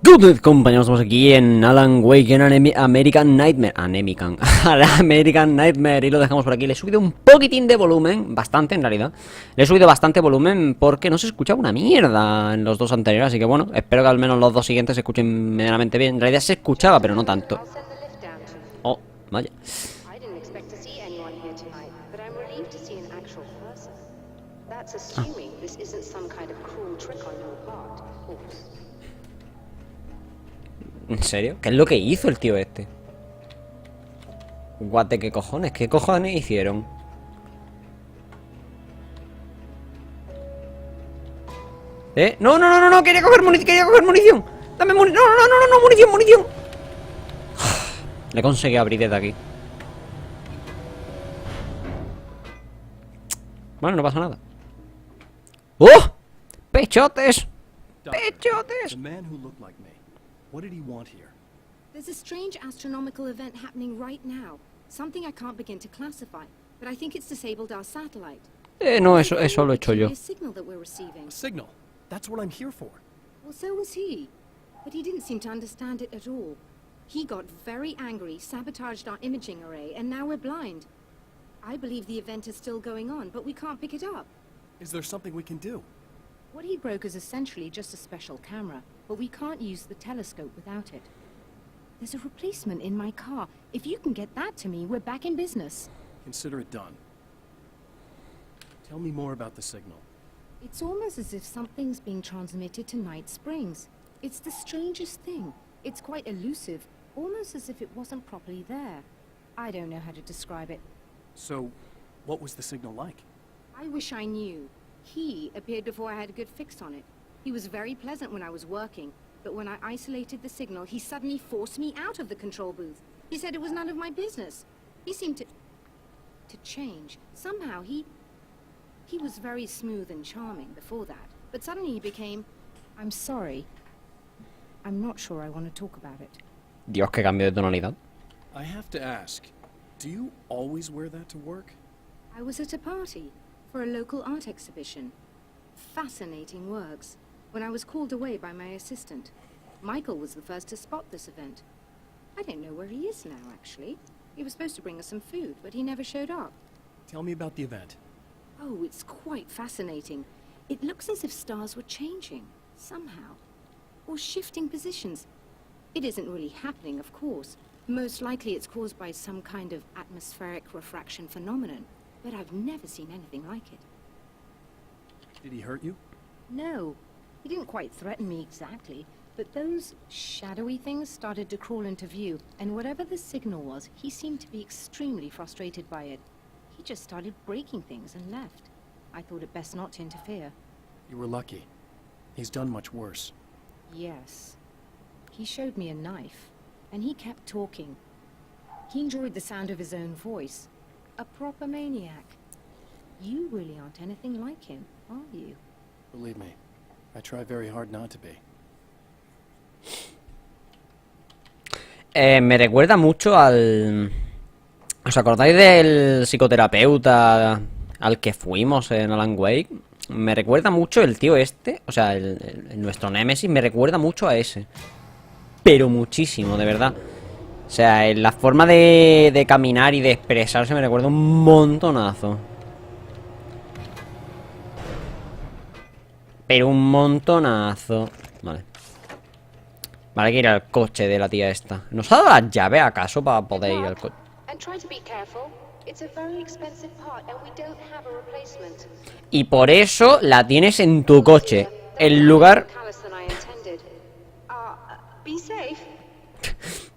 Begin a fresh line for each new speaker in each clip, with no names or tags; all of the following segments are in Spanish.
Good compañeros, estamos aquí en Alan Wake, en American Nightmare. American Nightmare. Y lo dejamos por aquí. Le he subido un poquitín de volumen, bastante en realidad. Le he subido bastante volumen porque no se escuchaba una mierda en los dos anteriores. Así que bueno, espero que al menos los dos siguientes se escuchen medianamente bien. En realidad se escuchaba, pero no tanto. Oh, vaya. ¿En serio? ¿Qué es lo que hizo el tío este? Guate, ¿qué cojones? ¿Qué cojones hicieron? No, no, no, no, no, quería coger munición. Dame munición. No, no, no, no, no, munición. Le conseguí abrir desde aquí. Bueno, no pasa nada. ¡Oh! ¡Pechotes! ¡Pechotes!
What did he want here?
There's a strange astronomical event happening right now. Something I can't begin to classify, but I think it's disabled our satellite.
No, eso lo he hecho yo.
A signal that we're receiving.
A signal? That's what I'm here for.
Well, so was he. But he didn't seem to understand it at all. He got very angry, sabotaged our imaging array, and now we're blind. I believe the event is still going on, but we can't pick it up.
Is there something we can do?
What he broke is essentially just a special camera, but we can't use the telescope without it. There's a replacement in my car. If you can get that to me, we're back in business.
Consider it done. Tell me more about the signal.
It's almost as if something's being transmitted to Night Springs. It's the strangest thing. It's quite elusive, almost as if it wasn't properly there. I don't know how to describe it.
So, what was the signal like?
I wish I knew. He appeared before I had a good fix on it. He was very pleasant when I was working, but when I isolated the signal, he suddenly forced me out of the control booth. He said it was none of my business. He seemed to change. Somehow he was very smooth and charming before that, but suddenly he became, I'm sorry. I'm not sure I want to talk about it.
Dios, qué cambio de tonalidad.
I have to ask, do you always wear that to work?
I was at a party for a local art exhibition. Fascinating works. When I was called away by my assistant, Michael was the first to spot this event. I don't know where he is now, actually. He was supposed to bring us some food, but he never showed up.
Tell me about the event.
Oh, it's quite fascinating. It looks as if stars were changing, somehow. Or shifting positions. It isn't really happening, of course. Most likely it's caused by some kind of atmospheric refraction phenomenon. But I've never seen anything like it.
Did he hurt you?
No, he didn't quite threaten me exactly, but those shadowy things started to crawl into view, and whatever the signal was, he seemed to be extremely frustrated by it. He just started breaking things and left. I thought it best not to interfere.
You were lucky. He's done much worse.
Yes. He showed me a knife, and he kept talking. He enjoyed the sound of his own voice. A proper maniac. You really aren't anything like him, are you?
Believe me, I try very hard not to be.
Me recuerda mucho al... ¿Os acordáis del psicoterapeuta al que fuimos en Alan Wake? Me recuerda mucho el tío este, o sea, nuestro Némesis me recuerda mucho a ese. Pero muchísimo, de verdad. O sea, la forma de caminar y de expresarse me recuerda un montonazo. Pero un montonazo. Vale. Vale, hay que ir al coche de la tía esta. ¿Nos ha dado las llaves acaso para poder ir al coche? Y por eso la tienes en tu coche. El lugar...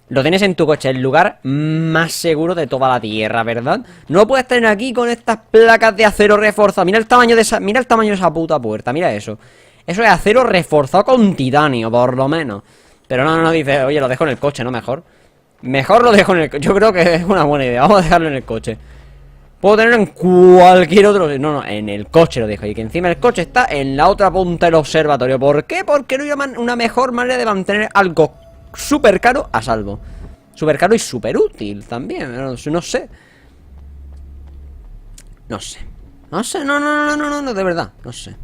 Lo tienes en tu coche, el lugar más seguro de toda la tierra, ¿verdad? No puedes tener aquí con estas placas de acero reforzado. Mira el tamaño de esa puta puerta, mira eso. Eso es acero reforzado con titanio, por lo menos. Pero no, dice, oye, lo dejo en el coche, ¿no? Mejor lo dejo en el coche. Yo creo que es una buena idea, vamos a dejarlo en el coche. Puedo tenerlo en cualquier otro... No, en el coche lo dejo. Y que encima el coche está en la otra punta del observatorio. ¿Por qué? Porque no hay una mejor manera de mantener algo súper caro a salvo. Súper caro y súper útil también. No sé. No, de verdad. No sé.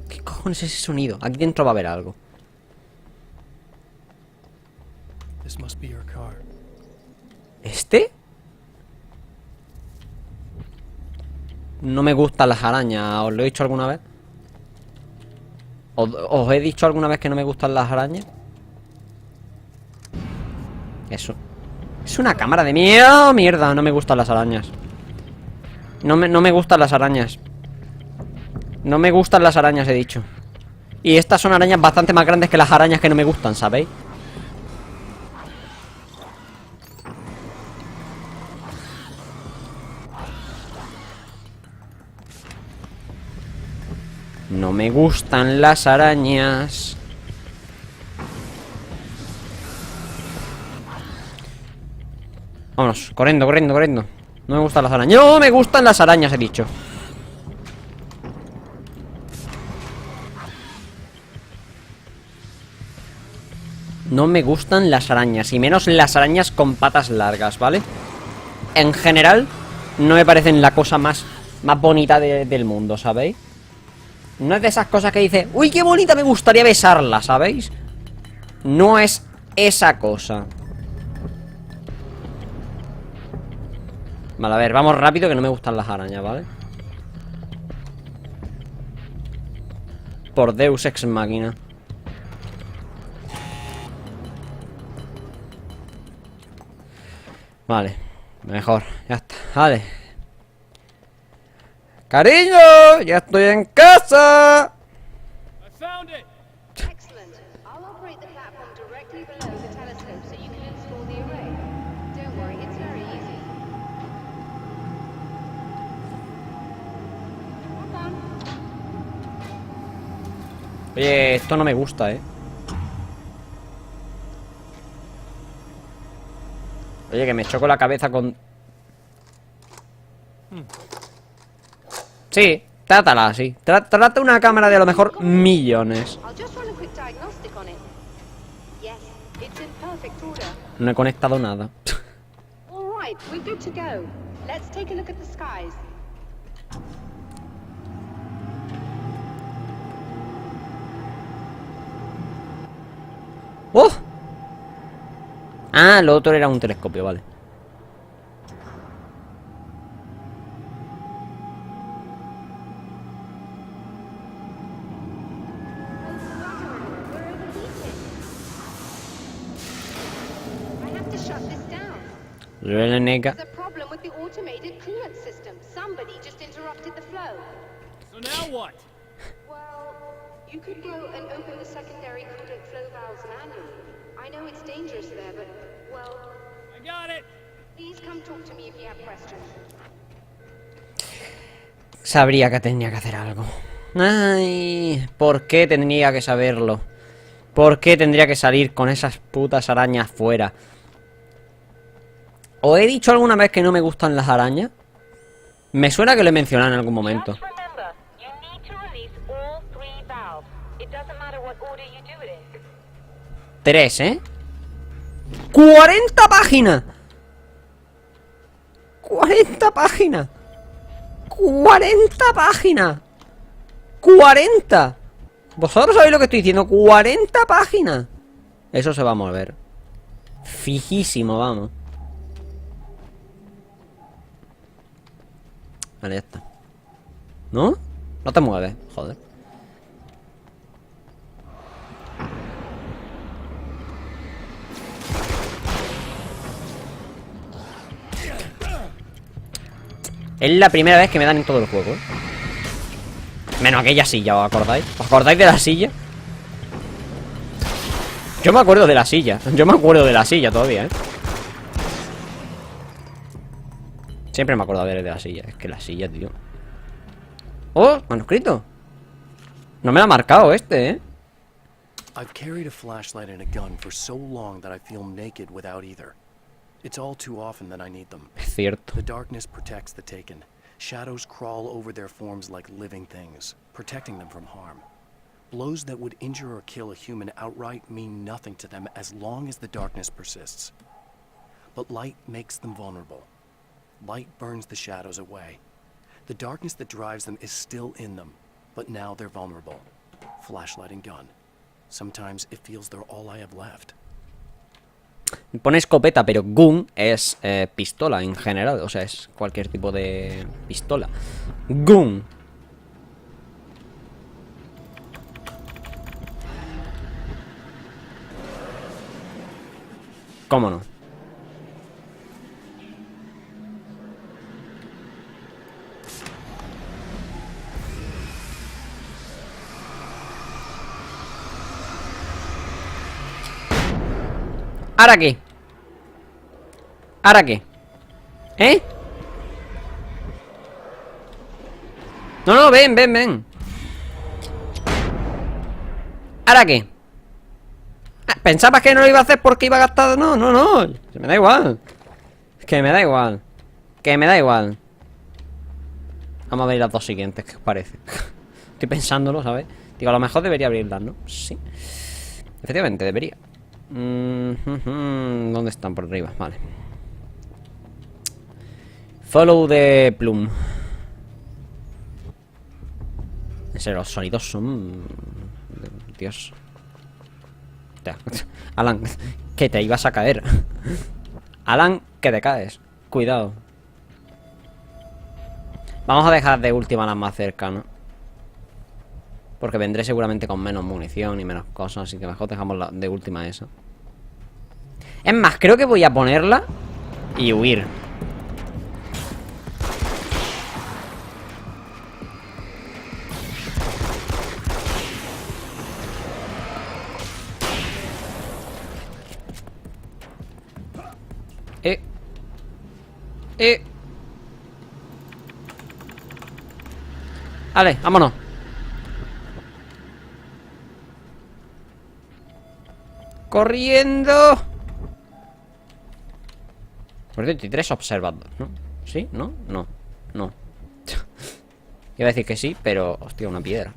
¿Qué cojones es ese sonido? Aquí dentro va a haber algo.
This must be your car.
¿Este? No me gustan las arañas. ¿Os lo he dicho alguna vez? ¿Os he dicho alguna vez que no me gustan las arañas? Eso. Es una cámara de miedo. Mierda, no me gustan las arañas. No me gustan las arañas. No me gustan las arañas, he dicho. Y estas son arañas bastante más grandes que las arañas que no me gustan, ¿sabéis? No me gustan las arañas. Vámonos, corriendo, corriendo, corriendo. No me gustan las arañas. ¡No me gustan las arañas, he dicho! No me gustan las arañas. Y menos las arañas con patas largas, ¿vale? En general, no me parecen la cosa más bonita del mundo, ¿sabéis? No es de esas cosas que dice, uy, qué bonita, me gustaría besarla, ¿sabéis? No es esa cosa. Vale, a ver, vamos rápido que no me gustan las arañas, ¿vale? Por Deus Ex Machina. Vale, mejor, ya está, vale. ¡Cariño! ¡Ya estoy en casa!
I found it!
Excellent. I'll operate the platform directly below the telescope so you can install the array. Don't worry, it's very easy. Hold on.
Oye, esto no me gusta, Oye, que me choco la cabeza con... Sí, trátala así. Trata una cámara de a lo mejor millones.
I'll just run a quick diagnostic on it. Yes, it's in perfect order.
No he conectado nada.
All right, we're good to go. Let's take a look at the skies.
¡Oh! Ah, lo otro era un telescopio, vale.
I have to shut this down.
Really, nigga.
There's a problem with the automated coolant system. Somebody just interrupted the flow.
So now what?
Well, you could go and open the secondary coolant flow valves manually. I know it's dangerous there, but, well,
I got it!
please come talk to me if you have questions.
Sabría que tenía que hacer algo. Ay, ¿por qué tendría que saberlo? ¿Por qué tendría que salir con esas putas arañas fuera? ¿Os he dicho alguna vez que no me gustan las arañas? Me suena que lo he mencionado en algún momento.
Just remember, you need to release all 3 valves. It doesn't matter what order you do it in.
3, ¿eh? ¡40 páginas! ¡40 páginas! ¡40 páginas! ¡40! ¿Vosotros sabéis lo que estoy diciendo? ¡40 páginas! Eso se va a mover. Fijísimo, vamos. Vale, ya está. ¿No? No te mueves, joder. Es la primera vez que me dan en todo el juego, Menos aquella silla, ¿os acordáis? ¿Os acordáis de la silla? Yo me acuerdo de la silla. Yo me acuerdo de la silla todavía, Siempre me acuerdo de la silla. Es que la silla, tío. ¡Oh! Manuscrito. No me lo ha marcado este,
I've carried a flashlight and a gun for so long that I feel naked without either. It's all too often that I need them.
Es cierto.
The darkness protects the taken. Shadows crawl over their forms like living things, protecting them from harm. Blows that would injure or kill a human outright mean nothing to them as long as the darkness persists. But light makes them vulnerable. Light burns the shadows away. The darkness that drives them is still in them, but now they're vulnerable. Flashlight and gun. Sometimes it feels they're all I have left.
Pone escopeta, pero gun es pistola en general. O sea, es cualquier tipo de pistola. Gun. ¿Cómo no? ¿Ahora qué? ¿Ahora qué? ¿Eh? No, no, ven, ven, ven. ¿Ahora qué? ¿Pensabas que no lo iba a hacer porque iba a gastar? No, no, no. Me da igual. Que me da igual. Que me da igual. Vamos a ver las dos siguientes, ¿qué os parece? Estoy pensándolo, ¿sabes? Digo, a lo mejor debería abrirlas, ¿no? Sí. Efectivamente, debería. ¿Dónde están? Por arriba, vale. Follow the plum. En serio, los sonidos son... Dios. Alan, que te ibas a caer. Alan, que te caes. Cuidado. Vamos a dejar de última las más cerca, ¿no? Porque vendré seguramente con menos munición y menos cosas. Así que mejor dejamos la de última esa. Es más, creo que voy a ponerla y huir. Vale, vámonos. Corriendo. Por cierto, hay 3 observando, ¿no? ¿Sí? ¿No? No. No. Iba a decir que sí, pero... Hostia, una piedra.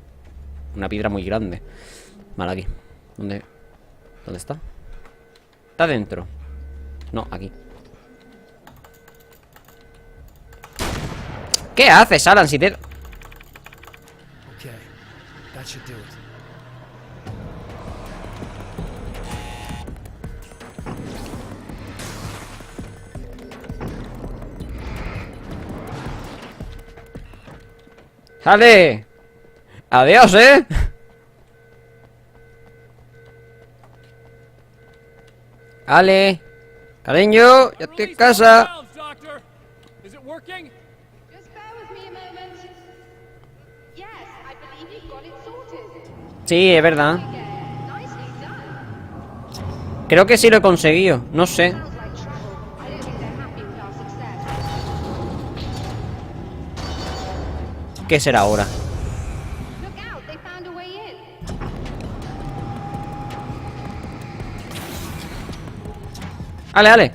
Una piedra muy grande. Vale, aquí. ¿Dónde está? Está dentro. No, aquí. ¿Qué haces, Alan? Si te...
Okay, that should do it.
¡Sale! ¡Adiós, Ale, cariño, ya estoy en casa.
Just bear with me a moment. Yes, I believe you've got it sorted.
Sí, es verdad.
Again, nicely done.
Creo que sí lo he conseguido, no sé.
Sounds like trouble. I don't think they're happy with our success.
¿Qué será ahora?
Look out, they found a way in.
Ale, Ale.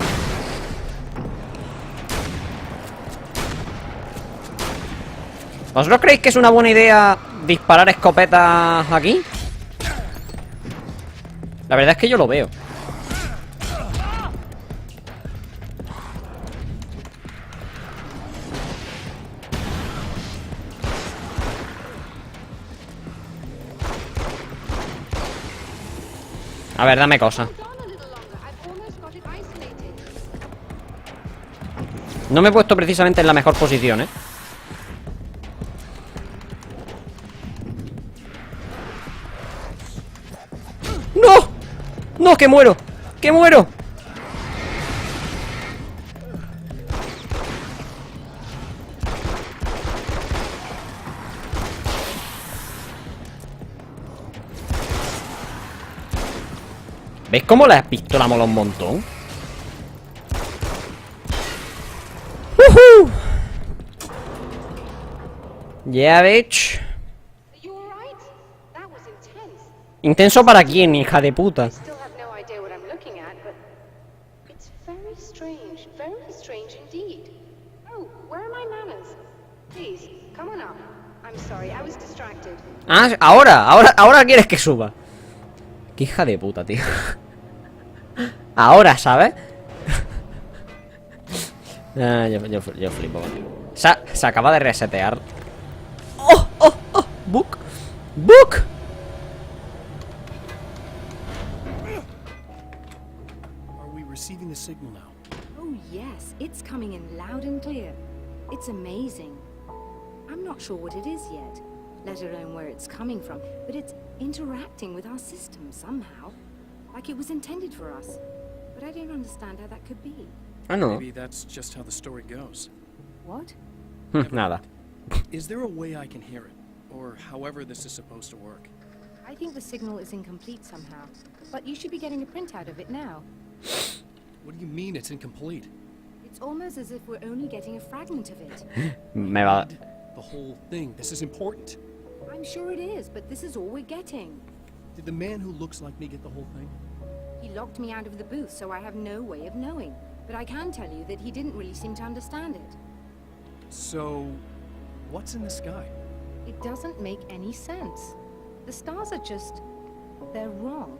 ¿Vosotros creéis que es una buena idea disparar escopetas aquí? La verdad es que yo lo veo. A ver, dame cosa.
Hold on a little longer. I've almost got it isolated.
No me he puesto precisamente en la mejor posición, ¿eh? ¡No! ¡No, que muero! ¡Que muero! ¿Veis cómo la pistola mola un montón? ¡Woohoo! Yeah, bitch.
Are you alright? That was intense.
¿Intenso para quién, hija de puta?
I still have no idea what I'm looking at, but it's very strange indeed. Oh, where are my manners? Please, come on up. I'm sorry, I was distracted.
Ah, ahora quieres que suba. Qué hija de puta, tío. Ahora, ¿sabes? Ah, yo flipo contigo. Se acaba de resetear. ¡Oh, oh, oh! ¡Book! ¡Book!
Are we receiving the signal now.
Oh, yes, it's coming in loud and clear. It's amazing. I'm not sure what it is yet, let alone where it's coming from, but it's interacting with our system somehow. Like it was intended for us. But I don't understand how that could be.
Ah, no.
Maybe that's just how the story goes.
What?
Nada.
Is there a way I can hear it? Or however this is supposed to work?
I think the signal is incomplete somehow. But you should be getting a printout of it now.
What do you mean it's incomplete?
It's almost as if we're only getting a fragment of it.
Me va...
The whole thing. This is important.
I'm sure it is, but this is all we're getting.
Did the man who looks like me get the whole thing?
He locked me out of the booth, so I have no way of knowing. But I can tell you that he didn't really seem to understand it.
So, what's in the sky?
It doesn't make any sense. The stars are just... they're wrong.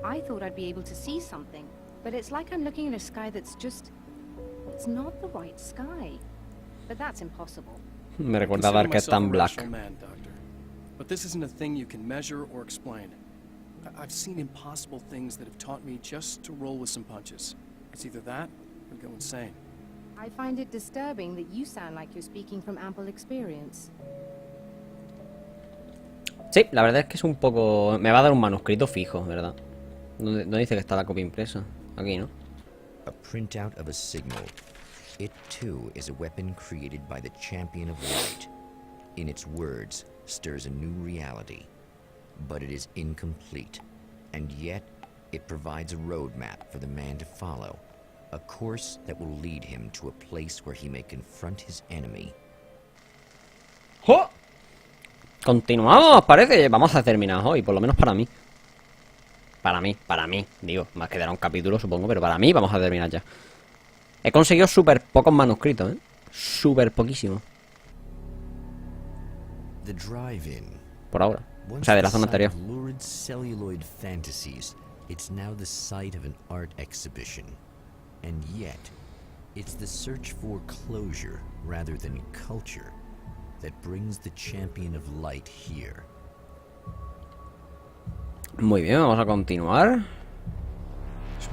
I thought I'd be able to see something, but it's like I'm looking at a sky that's just... it's not the right sky. But that's impossible.
Me recuerda a
Consider
Dark
myself a
tan Black.
rational man, Doctor. But this isn't a thing you can measure or explain. I've seen impossible things that have taught me just to roll with some punches. It's either that or go insane.
I find it disturbing that you sound like you're speaking from ample experience.
Sí, la verdad es que es un poco... Me va a dar un manuscrito fijo, ¿verdad? ¿Dónde dice que está la copia impresa? Aquí, ¿no?
A printout of a signal. It too is a weapon created by the Champion of Light. In its words, stirs a new reality. But it is incomplete. And yet, it provides a roadmap for the man to follow. A course that will lead him to a place where he may confront his enemy.
¡Jo! Continuamos, parece. Vamos a terminar hoy, por lo menos para mí. Para mí. Digo, más quedará un capítulo, supongo, pero para mí vamos a terminar ya. He conseguido súper pocos manuscritos, ¿eh? Súper poquísimo.
The drive-in.
Por ahora. O
Once
sea, de la
the
zona
site
anterior.
of lurid celluloid fantasies, it's now the site of an art exhibition. And yet, it's the search for closure rather than culture that brings the Champion of Light here.
Muy bien, vamos a continuar.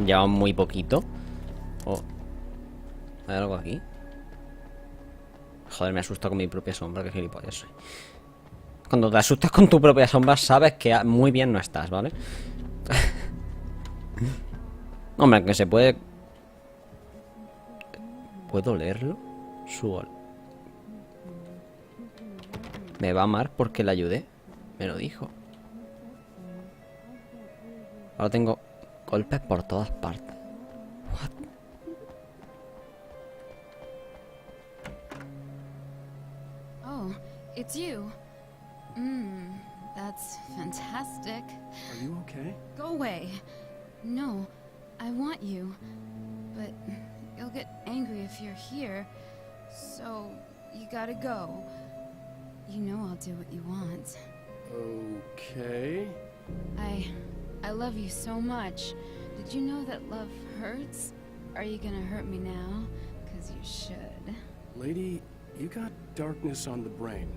Llevamos muy poquito. Oh. ¿Hay algo aquí? Joder, me asusta con mi propia sombra, que gilipollas soy. Cuando te asustas con tu propia sombra, sabes que muy bien no estás, ¿vale? Hombre, que se puede... ¿Puedo leerlo? Me va a amar porque le ayudé. Me lo dijo. Ahora tengo golpes por todas partes. What?
Oh, it's you. That's fantastic.
Are you okay?
Go away. No, I want you. But you'll get angry if you're here. So, you gotta go. You know I'll do what you want.
Okay.
I love you so much. Did you know that love hurts? Are you gonna hurt me now? 'Cause you should.
Lady, you got darkness on the brain.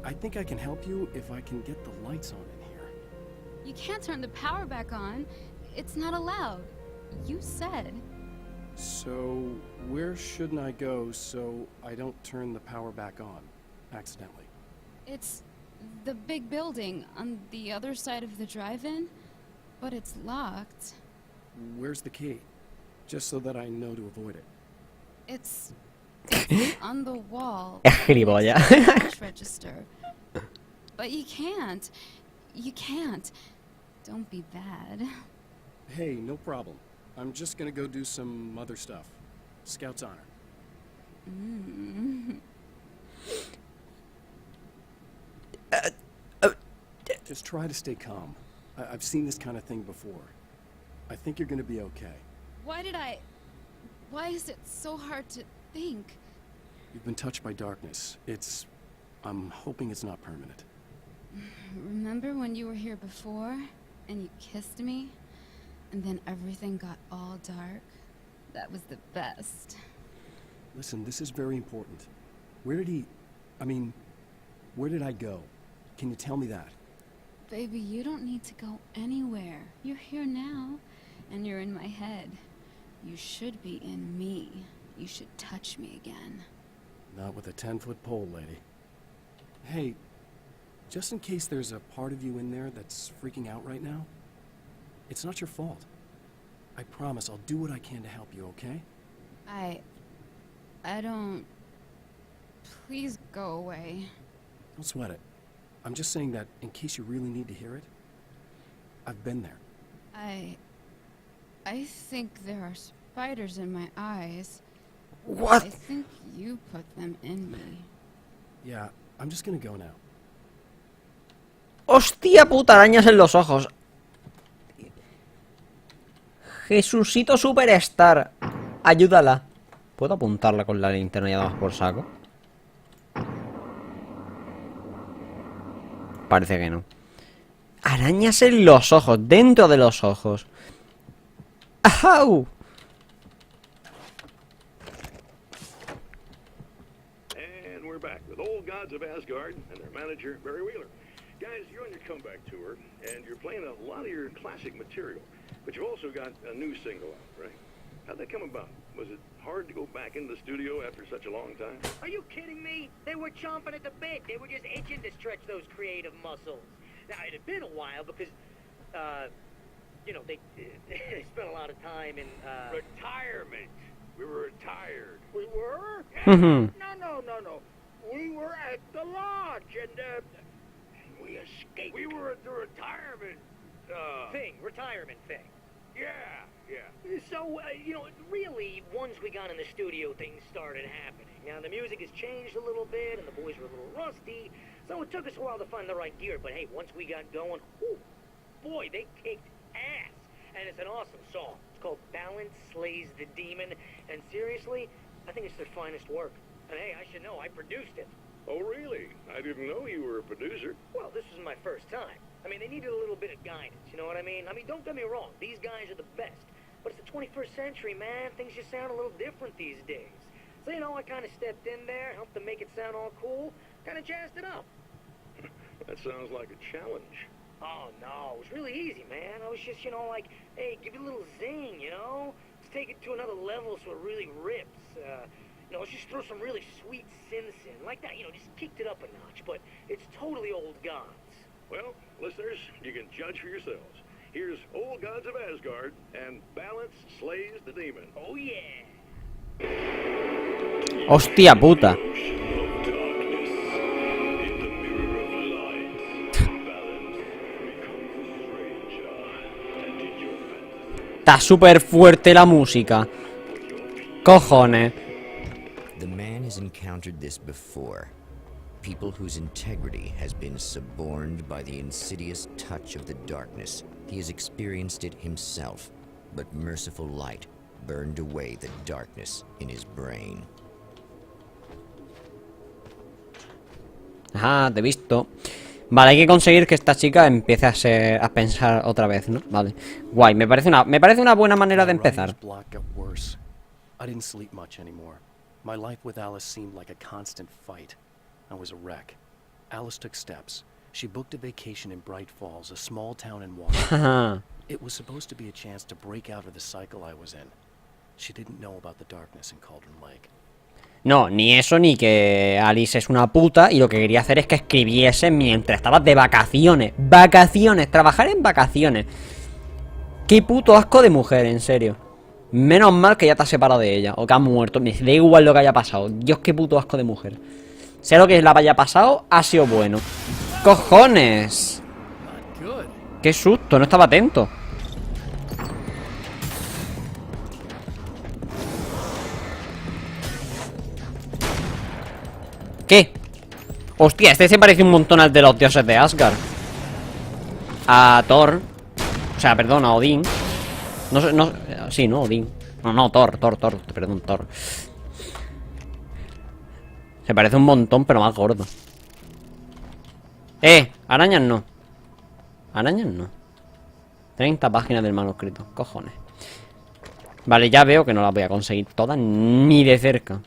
I think I can help you if I can get the lights on in here.
You can't turn the power back on. It's not allowed. You said.
So, where shouldn't I go so I don't turn the power back on accidentally?
It's the big building on the other side of the drive-in, but it's locked.
Where's the key? Just so that I know to avoid it.
It's on the wall.
Es gilipollas.
next to the cash register. But you can't. You can't. Don't be bad.
Hey, no problem. I'm just gonna go do some other stuff. Scout's honor. Just try to stay calm. I've seen this kind of thing before. I think you're gonna be okay.
Why is it so hard to think?
You've been touched by darkness. I'm hoping it's not permanent.
Remember when you were here before and you kissed me? And then everything got all dark? That was the best.
Listen, this is very important. Where did I go? Can you tell me that?
Baby, you don't need to go anywhere. You're here now, and you're in my head. You should be in me. You should touch me again.
Not with a 10-foot pole, lady. Hey, just in case there's a part of you in there that's freaking out right now, it's not your fault. I promise I'll do what I can to help you, okay?
I don't... Please go away.
Don't sweat it. I'm just saying that in case you really need to hear it, I've been there.
I think there are spiders in my eyes.
What?
I think you put them in me.
Yeah, I'm just gonna go now.
¡Hostia puta! Arañas en los ojos. Jesucito Superstar. Ayúdala. ¿Puedo apuntarla con la linterna y ya damos por saco? Parece que no. Arañas en los ojos. Dentro de los ojos. ¡Au!
And we're back with old gods of Asgard and their manager, Barry Wheeler. Guys, you're on your comeback tour, and you're playing a lot of your classic material, but you've also got a new single out, right? How'd that come about? Was it hard to go back into the studio after such a long time?
Are you kidding me? They were chomping at the bit. They were just itching to stretch those creative muscles. Now, it had been a while because, you know, they spent a lot of time in,
Retirement. We were retired.
We were?
Mhm.
No. We were at the lodge, and,
We escaped. We were at the retirement,
retirement thing.
yeah.
So, you know, really, once we got in the studio, things started happening. Now, the music has changed a little bit, and the boys were a little rusty, so it took us a while to find the right gear. But hey, once we got going, whew, boy, they kicked ass. And it's an awesome song. It's called Balance Slays the Demon, and seriously, I think it's their finest work. And hey, I should know, I produced it.
Oh, really? I didn't know you were a producer.
Well, this was my first time. I mean, they needed a little bit of guidance, you know what I mean? I mean, don't get me wrong, these guys are the best. But it's the 21st century, man. Things just sound a little different these days. So, you know, I kind of stepped in there, helped them make it sound all cool, kind of jazzed it up.
That sounds like a challenge.
Oh, no, it was really easy, man. I was just, you know, like, hey, give it a little zing, you know? Let's take it to another level so it really rips. You know, let's just throw some really sweet synths in. Like that, you know, just kicked it up a notch. But it's totally old gods.
Well, listeners, you can judge for yourselves. Here's Old Gods of Asgard and Balance Slays the Demon.
Oh, yeah.
¡Hostia puta! Está súper fuerte la música. Cojones.
The man has encountered this before. People whose integrity has been suborned by the insidious touch of the darkness. He has experienced it himself, but merciful light burned away the darkness in his brain.
Ajá, te he visto. Vale, hay que conseguir que esta chica empiece a pensar otra vez, ¿no? Vale. Guay, me parece una buena manera de empezar.
I didn't sleep much anymore. My life with Alice seemed like a constant fight. I was a wreck. Alice took steps. She booked a vacation in Bright Falls, a small town in Washington. It was supposed to be a chance to break out of the cycle I was in. She didn't know about the darkness in Cauldron Lake.
No, ni eso, ni que Alice es una puta y lo que quería hacer es que escribiese mientras estabas de vacaciones. Vacaciones, trabajar en vacaciones. Qué puto asco de mujer, en serio. Menos mal que ya te has separado de ella, o que ha muerto. Me da igual lo que haya pasado. Dios, qué puto asco de mujer. Sea lo que la haya pasado, ha sido bueno. ¡Cojones! ¡Qué susto! No estaba atento. ¿Qué? Hostia, este se parece un montón al de los dioses de Asgard. A Thor. O sea, perdón, a Odín. No sé, no. Sí, no, Odín. No, Thor, perdón, Thor. Se parece un montón, pero más gordo. Arañas no. Arañas no. 30 páginas del manuscrito, cojones. Vale, ya veo que no las voy a conseguir todas ni de cerca.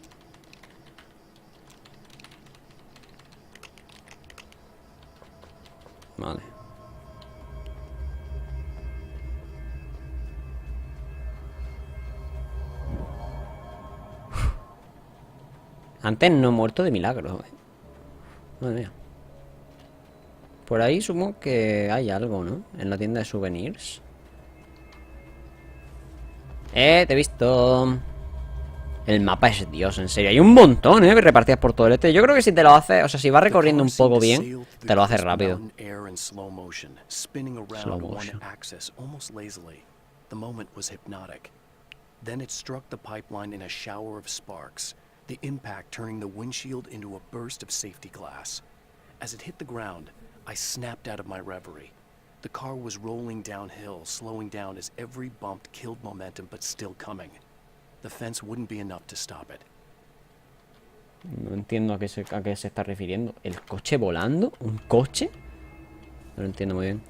Vale. Antes no he muerto de milagro, Madre mía. Por ahí supongo que hay algo, ¿no? En la tienda de souvenirs. Te he visto. El mapa es Dios, en serio. Hay un montón, repartidas por todo el este. Yo creo que si te lo haces, o sea, si vas recorriendo un poco bien, te lo haces rápido. Slow motion.
The moment was hypnotic. Then it struck the pipeline in a shower of sparks, the impact turning the windshield into a burst of safety glass. As it hit the ground, I snapped out of my reverie. The car was rolling downhill, slowing down as every bump killed momentum, but still coming. The fence wouldn't be enough to stop it.
No entiendo a qué se está refiriendo. ¿El coche volando? ¿Un coche? No lo entiendo muy bien.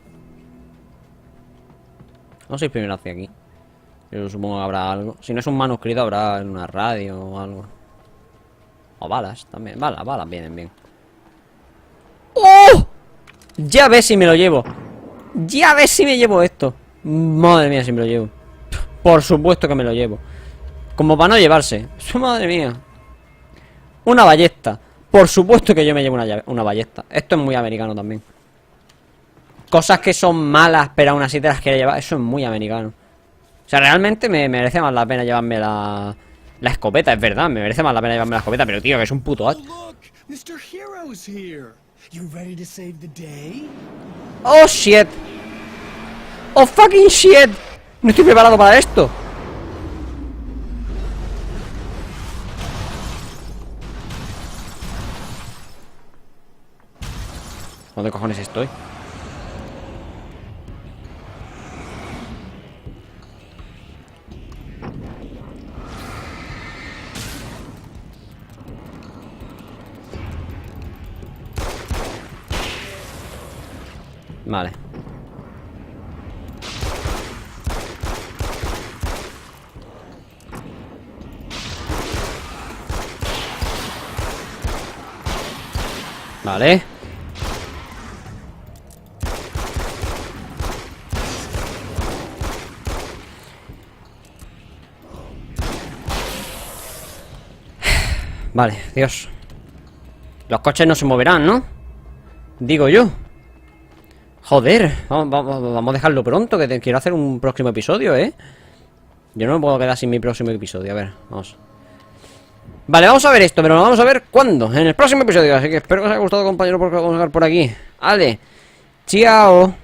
Vamos a ir primero hacia aquí. Yo supongo que habrá algo. Si no es un manuscrito, habrá una radio o algo. O balas también. Balas vienen bien. ¡Oh! Ya ves si me lo llevo. Ya ves si me llevo esto. Madre mía, si me lo llevo. Por supuesto que me lo llevo. Como para no llevarse. Madre mía. Una ballesta. Por supuesto que yo me llevo una ballesta. Esto es muy americano también. Cosas que son malas, pero aún así te las quiero llevar. Eso es muy americano. O sea, realmente me merece más la pena llevarme la escopeta, es verdad. Me merece más la pena llevarme la escopeta. Pero tío, que es un puto hacha. Oh shit. Oh fucking shit. No estoy preparado para esto. ¿Dónde cojones estoy? Vale. Vale. Vale, Dios. Los coches no se moverán, ¿no? Digo yo. Joder, vamos a dejarlo pronto, que quiero hacer un próximo episodio, Yo no me puedo quedar sin mi próximo episodio. A ver, vamos. Vale, vamos a ver esto, pero lo vamos a ver ¿cuándo? En el próximo episodio, así que espero que os haya gustado, compañero, porque lo vamos a dejar por aquí. Vale, chao.